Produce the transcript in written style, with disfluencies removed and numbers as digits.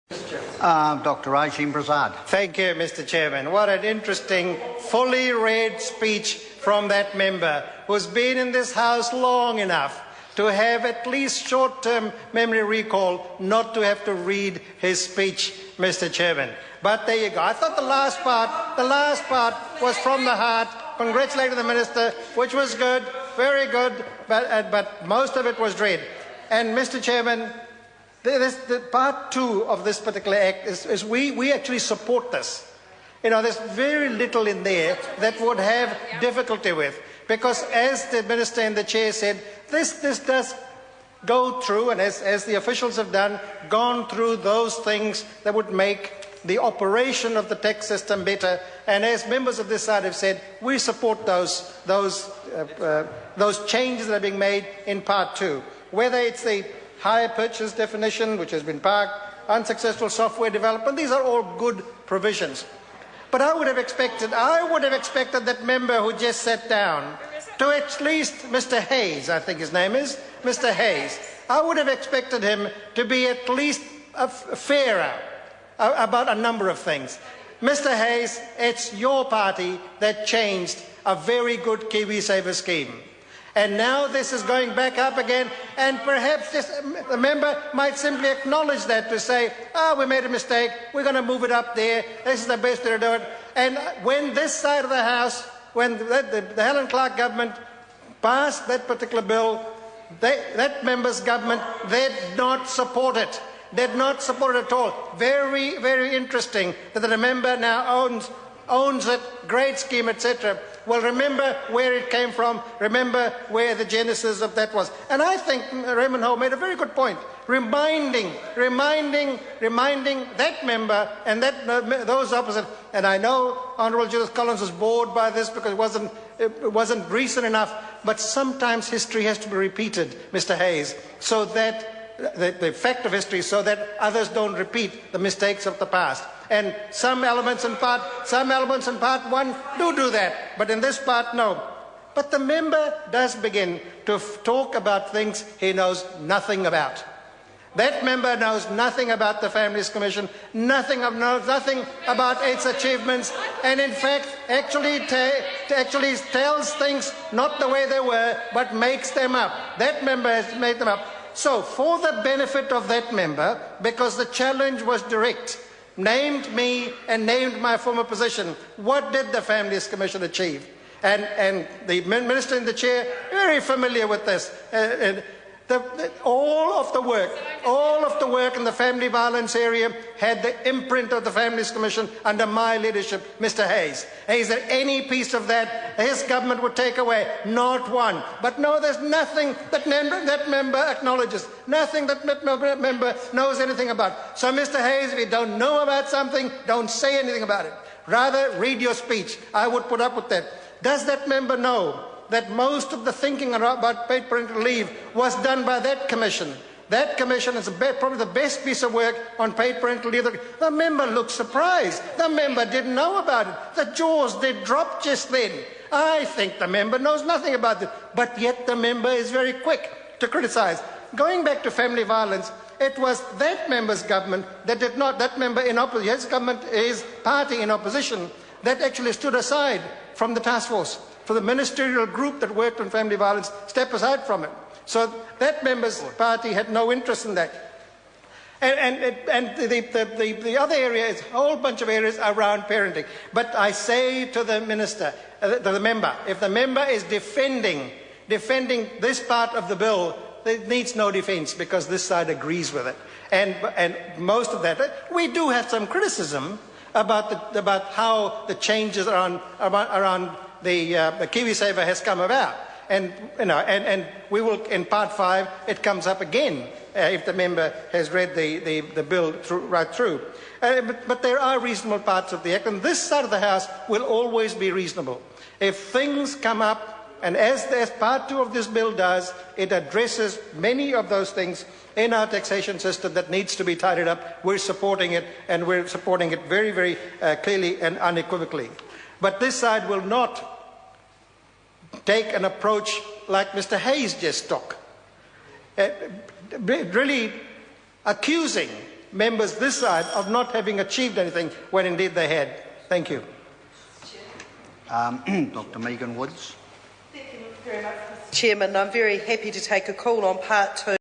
Dr. Rajim Prasad. Thank you, Mr. Chairman. What an interesting, fully read speech from that member who's been in this House long enough to have at least short-term memory recall, not to have to read his speech, Mr. Chairman. But there you go. I thought the last part was from the heart, congratulating the Minister, which was good, very good, but most of it was read. And, Mr. Chairman, the part two of this particular act is we actually support this. You know, there's very little in there that would have difficulty with, because as the Minister and the Chair said, this does go through, and as the officials have done, gone through those things that would make the operation of the tax system better. And as members of this side have said, we support those changes that are being made in part two, whether it's the hire purchase definition, which has been parked, unsuccessful software development. These are all good provisions. But I would have expected that member who just sat down to at least Mr. Hayes, I think his name is, Mr. Hayes, I would have expected him to be at least fairer about a number of things. Mr. Hayes, it's your party that changed a very good KiwiSaver scheme. And now this is going back up again, and perhaps the member might simply acknowledge that, to say, we made a mistake, we're going to move it up there, this is the best way to do it. And when this side of the House, when the Helen Clark government passed that particular bill, that member's government did not support it. Did not support it at all. Very, very interesting that the member now owns it, great scheme, etc. Well, remember where it came from, remember where the genesis of that was. And I think Raymond Ho made a very good point, reminding that member and those opposite. And I know Honourable Judith Collins was bored by this because it wasn't recent enough, but sometimes history has to be repeated, Mr. Hayes, so that the fact of history, so that others don't repeat the mistakes of the past. And some elements in part one do that, but in this part, no. But the member does begin to talk about things he knows nothing about. That member knows nothing about the Families Commission, knows nothing about its achievements, and in fact actually tells things not the way they were, but makes them up. That member has made them up. So, for the benefit of that member, because the challenge was direct, named me and named my former position, what did the Families Commission achieve? And the Minister and the Chair, very familiar with this. All of the work in the family violence area had the imprint of the Families Commission under my leadership, Mr. Hayes. Is there any piece of that his government would take away? Not one. But no, there's nothing that member acknowledges, nothing that member knows anything about. So, Mr. Hayes, if you don't know about something, don't say anything about it. Rather, read your speech. I would put up with that. Does that member know that most of the thinking about paid parental leave was done by that commission? That commission is probably the best piece of work on paid parental leave. The member looked surprised. The member didn't know about it. The jaws did drop just then. I think the member knows nothing about it, but yet the member is very quick to criticise. Going back to family violence, it was that member's government that did not, that member in opposition, his government, his party in opposition, that actually stood aside from the task force, for the ministerial group that worked on family violence, step aside from it. So that member's party had no interest in that. And the other area is a whole bunch of areas around parenting. But I say to the minister, to the member, if the member is defending this part of the bill, it needs no defence, because this side agrees with it. And most of that, we do have some criticism about how the changes around the KiwiSaver has come about. And we will, in part 5, it comes up again if the member has read the bill right through. But there are reasonable parts of the Act, and this side of the House will always be reasonable. If things come up, and as part 2 of this bill does, it addresses many of those things in our taxation system that needs to be tidied up, we're supporting it, and we're supporting it very, very clearly and unequivocally. But this side will not take an approach like Mr. Hayes just took, really accusing members this side of not having achieved anything when indeed they had. Thank you. Dr. Megan Woods. Thank you very much, Mr. Chairman. I'm very happy to take a call on part 2.